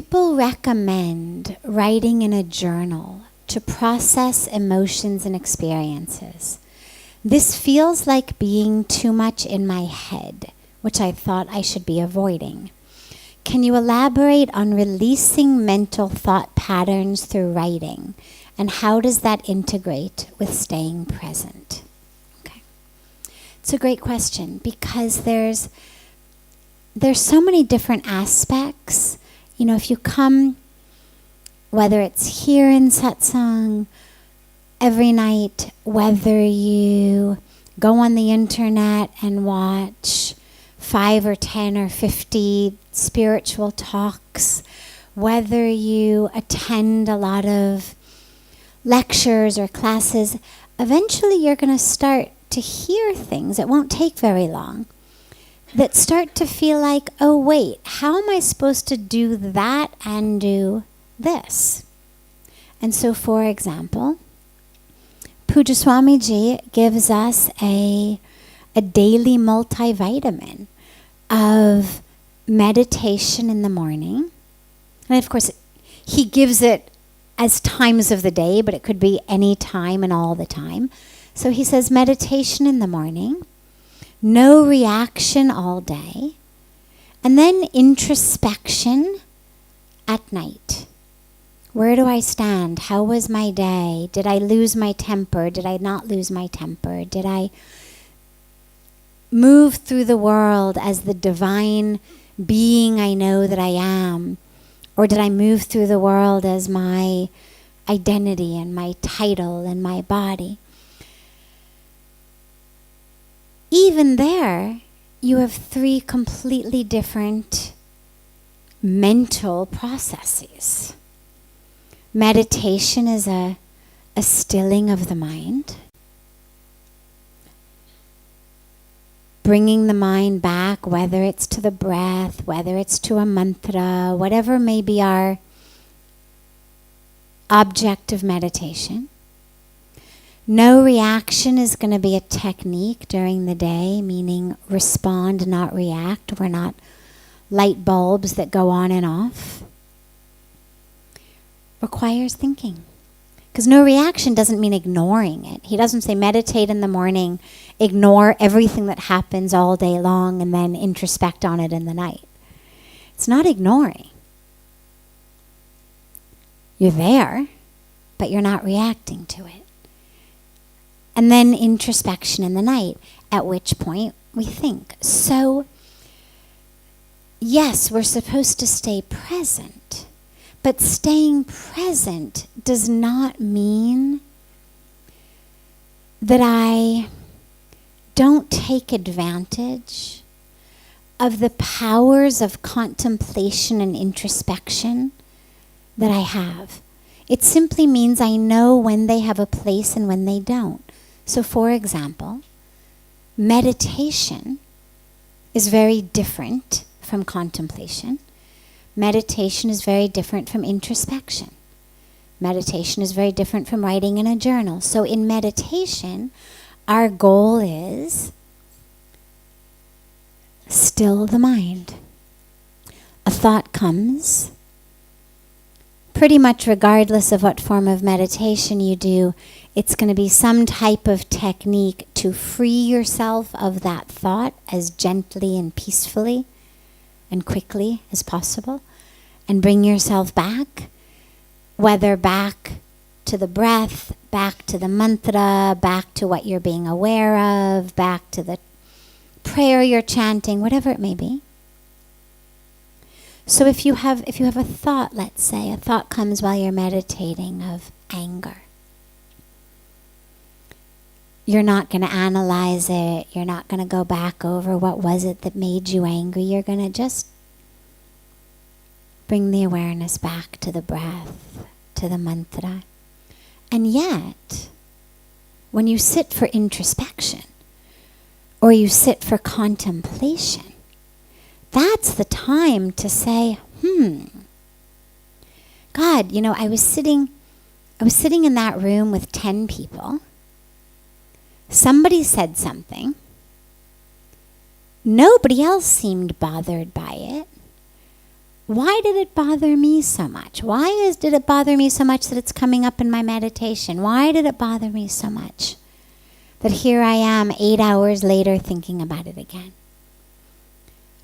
People recommend writing in a journal to process emotions and experiences. This feels like being too much in my head, which I thought I should be avoiding. Can you elaborate on releasing mental thought patterns through writing? And how does that integrate with staying present? Okay. It's a great question because there's so many different aspects. You know, if you come, whether it's here in satsang, every night, whether you go on the internet and watch 5 or 10 or 50 spiritual talks, whether you attend a lot of lectures or classes, eventually you're going to start to hear things. It won't take very long. That start to feel like, oh wait, how am I supposed to do that and do this? And so, for example, Puja Swamiji gives us a daily multivitamin of meditation in the morning. And of course, he gives it as times of the day, but it could be any time and all the time. So he says meditation in the morning, no reaction all day, and then introspection at night. Where do I stand? How was my day? Did I lose my temper? Did I not lose my temper? Did I move through the world as the divine being I know that I am? Or did I move through the world as my identity and my title and my body? Even there, you have 3 completely different mental processes. Meditation is a stilling of the mind. Bringing the mind back, whether it's to the breath, whether it's to a mantra, whatever may be our object of meditation. No reaction is going to be a technique during the day, meaning respond, not react. We're not light bulbs that go on and off. Requires thinking. Because no reaction doesn't mean ignoring it. He doesn't say meditate in the morning, ignore everything that happens all day long, and then introspect on it in the night. It's not ignoring. You're there, but you're not reacting to it. And then introspection in the night, at which point we think. So, yes, we're supposed to stay present. But staying present does not mean that I don't take advantage of the powers of contemplation and introspection that I have. It simply means I know when they have a place and when they don't. So, for example, meditation is very different from contemplation. Meditation is very different from introspection. Meditation is very different from writing in a journal. So in meditation, our goal is still the mind. A thought comes. Pretty much regardless of what form of meditation you do, it's going to be some type of technique to free yourself of that thought as gently and peacefully and quickly as possible, and bring yourself back, whether back to the breath, back to the mantra, back to what you're being aware of, back to the prayer you're chanting, whatever it may be. So if you have a thought, let's say, a thought comes while you're meditating of anger. You're not going to analyze it. You're not going to go back over what was it that made you angry. You're going to just bring the awareness back to the breath, to the mantra. And yet, when you sit for introspection or you sit for contemplation, that's the time to say, God, I was sitting in that room with 10 people. Somebody said something. Nobody else seemed bothered by it. why did it bother me so much? Did it bother me so much that it's coming up in my meditation? Why did it bother me so much that here I am 8 hours later thinking about it again?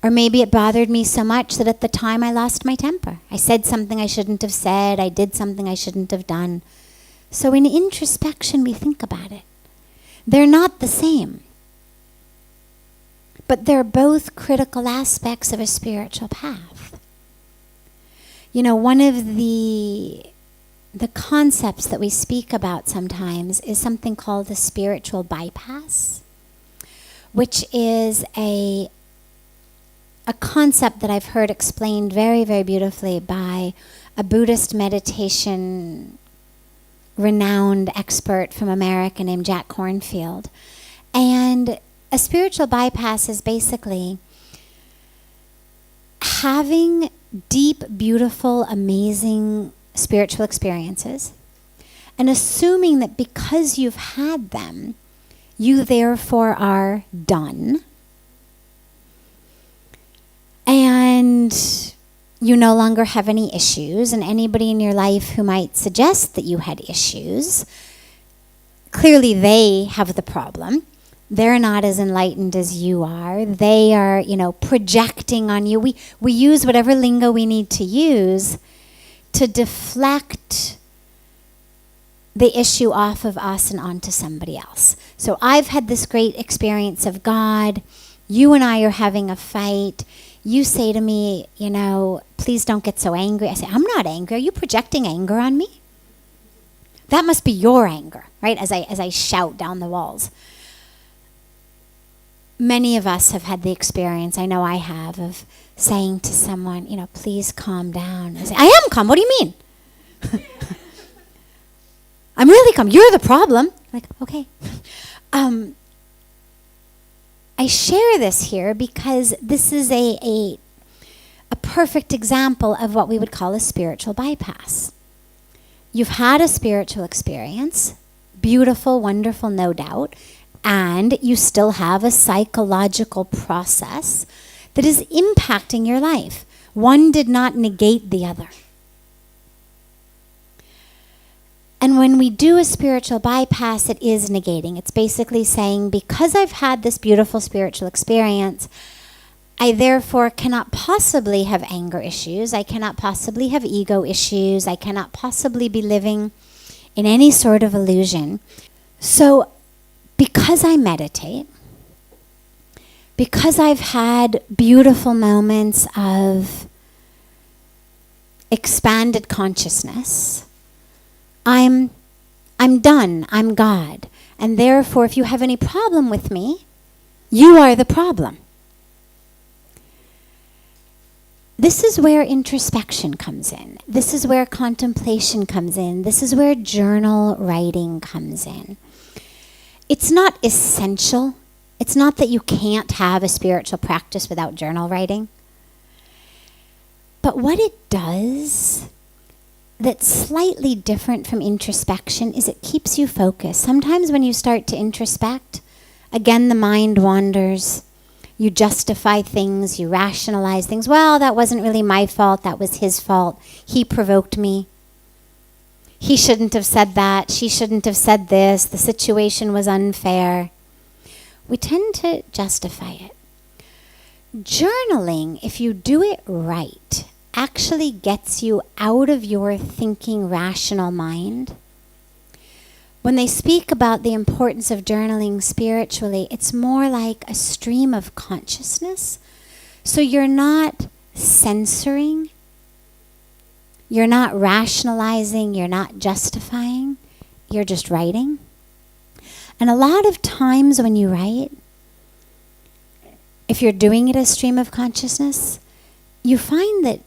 Or maybe it bothered me so much that at the time I lost my temper. I said something I shouldn't have said. I did something I shouldn't have done. So in introspection, we think about it. They're not the same. But they're both critical aspects of a spiritual path. You know, one of the concepts that we speak about sometimes is something called the spiritual bypass, which is a concept that I've heard explained very, very beautifully by a Buddhist meditation renowned expert from America named Jack Kornfield. And a spiritual bypass is basically having deep, beautiful, amazing spiritual experiences and assuming that because you've had them, you therefore are done. And you no longer have any issues, and anybody in your life who might suggest that you had issues, clearly they have the problem. They're not as enlightened as you are. They are, projecting on you. We use whatever lingo we need to use to deflect the issue off of us and onto somebody else. So I've had this great experience of God. You and I are having a fight. You say to me, please don't get so angry. I say, I'm not angry. Are you projecting anger on me? That must be your anger, right? As I shout down the walls. Many of us have had the experience, I know I have, of saying to someone, please calm down. I say, I am calm. What do you mean? I'm really calm. You're the problem. Like, okay. I share this here because this is a perfect example of what we would call a spiritual bypass. You've had a spiritual experience, beautiful, wonderful, no doubt, and you still have a psychological process that is impacting your life. One did not negate the other. And when we do a spiritual bypass, it is negating. It's basically saying, because I've had this beautiful spiritual experience, I therefore cannot possibly have anger issues. I cannot possibly have ego issues. I cannot possibly be living in any sort of illusion. So because I meditate, because I've had beautiful moments of expanded consciousness, I'm done. I'm God. And therefore, if you have any problem with me, you are the problem. This is where introspection comes in. This is where contemplation comes in. This is where journal writing comes in. It's not essential. It's not that you can't have a spiritual practice without journal writing. But what it does that's slightly different from introspection is it keeps you focused. Sometimes when you start to introspect, again, the mind wanders. You justify things, you rationalize things. Well, that wasn't really my fault. That was his fault. He provoked me. He shouldn't have said that. She shouldn't have said this. The situation was unfair. We tend to justify it. Journaling, if you do it right, actually gets you out of your thinking rational mind. When they speak about the importance of journaling spiritually, it's more like a stream of consciousness. So you're not censoring, you're not rationalizing, you're not justifying, you're just writing. And a lot of times when you write, if you're doing it as stream of consciousness, you find that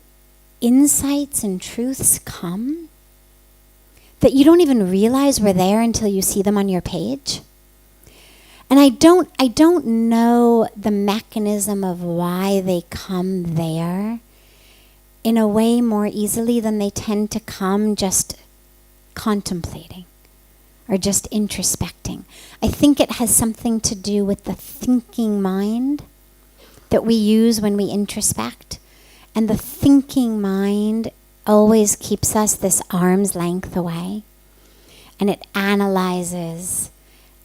insights and truths come that you don't even realize were there until you see them on your page. And I don't know the mechanism of why they come there in a way more easily than they tend to come just contemplating or just introspecting. I think it has something to do with the thinking mind that we use when we introspect. And the thinking mind always keeps us this arm's length away. And it analyzes,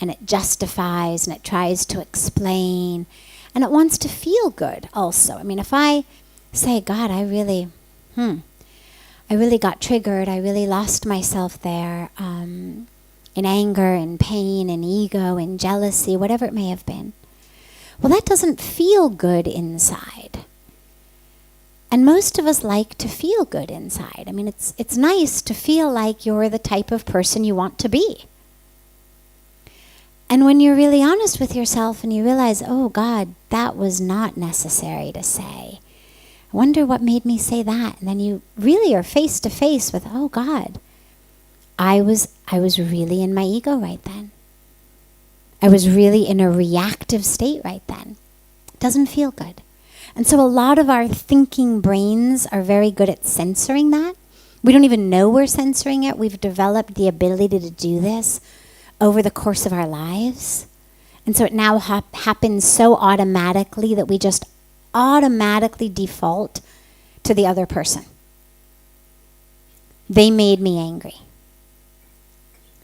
and it justifies, and it tries to explain. And it wants to feel good also. I mean, if I say, God, I really got triggered. I really lost myself there in anger and pain and ego and jealousy, whatever it may have been. Well, that doesn't feel good inside. And most of us like to feel good inside. I mean, it's nice to feel like you're the type of person you want to be. And when you're really honest with yourself and you realize, oh God, that was not necessary to say. I wonder what made me say that. And then you really are face to face with, oh God, I was really in my ego right then. I was really in a reactive state right then. It doesn't feel good. And so a lot of our thinking brains are very good at censoring that. We don't even know we're censoring it. We've developed the ability to do this over the course of our lives. And so it now happens so automatically that we just automatically default to the other person. They made me angry.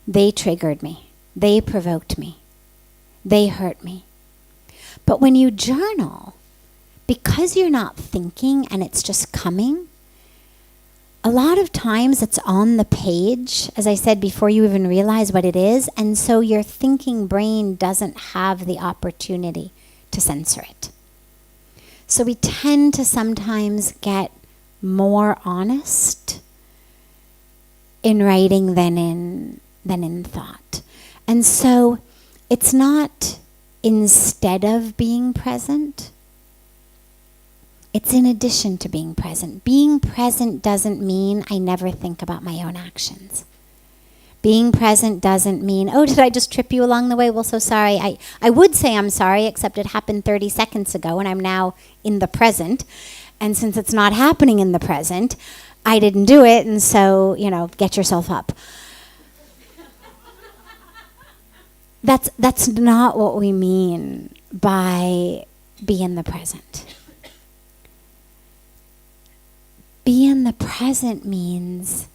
They triggered me. They provoked me. They hurt me. But when you journal, because you're not thinking and it's just coming, a lot of times it's on the page, as I said, before you even realize what it is, and so your thinking brain doesn't have the opportunity to censor it. So we tend to sometimes get more honest in writing than in thought. And so it's not instead of being present, it's in addition to being present. Being present doesn't mean I never think about my own actions. Being present doesn't mean, oh, did I just trip you along the way? Well, so sorry. I would say I'm sorry, except it happened 30 seconds ago and I'm now in the present. And since it's not happening in the present, I didn't do it, and so, get yourself up. That's not what we mean by be in the present. Be in the present means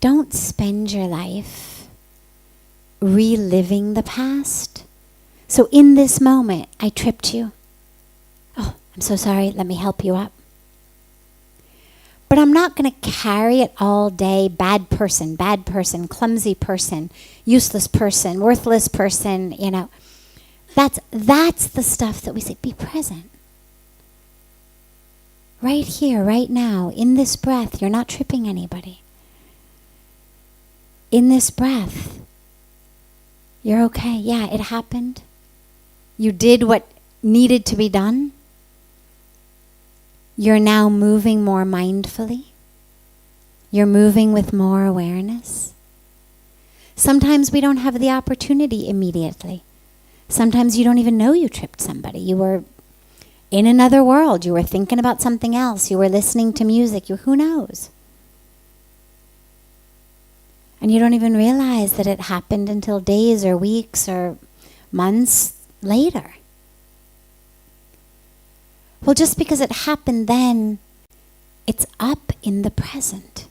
don't spend your life reliving the past. So in this moment, I tripped you. Oh, I'm so sorry. Let me help you up. But I'm not going to carry it all day. Bad person, clumsy person, useless person, worthless person, That's the stuff that we say, be present. Right here, right now, in this breath, you're not tripping anybody. In this breath, you're okay. Yeah, it happened. You did what needed to be done. You're now moving more mindfully. You're moving with more awareness. Sometimes we don't have the opportunity immediately. Sometimes you don't even know you tripped somebody. You were in another world. You were thinking about something else. You were listening to music. Who knows? And you don't even realize that it happened until days or weeks or months later. Well, just because it happened then, it's up in the present.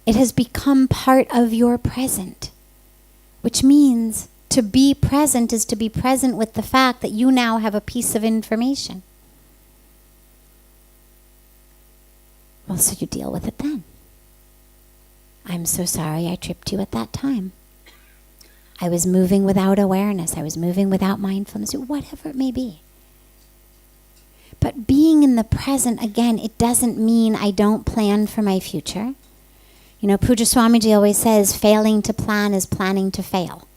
It has become part of your present, which means to be present is to be present with the fact that you now have a piece of information. Well, so you deal with it then. I'm so sorry I tripped you at that time. I was moving without awareness. I was moving without mindfulness, whatever it may be. But being in the present, again, it doesn't mean I don't plan for my future. Puja Swamiji always says, failing to plan is planning to fail.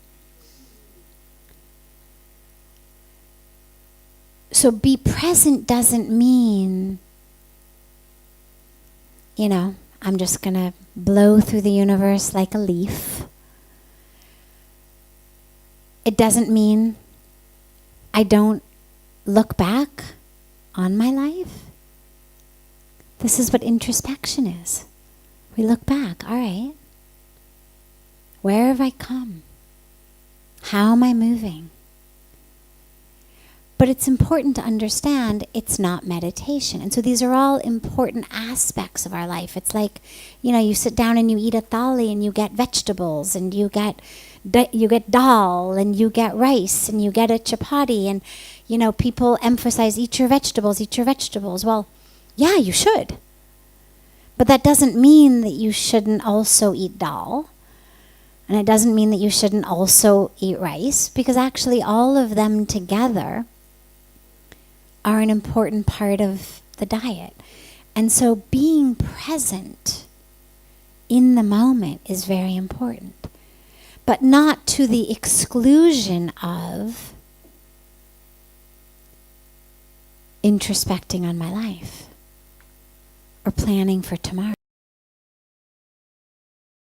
So be present doesn't mean, I'm just going to blow through the universe like a leaf. It doesn't mean I don't look back on my life. This is what introspection is. We look back. All right. Where have I come? How am I moving? But it's important to understand it's not meditation. And so these are all important aspects of our life. It's like, you sit down and you eat a thali and you get vegetables and you get dal and you get rice and you get a chapati. And, people emphasize eat your vegetables, eat your vegetables. Well, yeah, you should. But that doesn't mean that you shouldn't also eat dal. And it doesn't mean that you shouldn't also eat rice, because actually all of them together are an important part of the diet. And so being present in the moment is very important, but not to the exclusion of introspecting on my life or planning for tomorrow.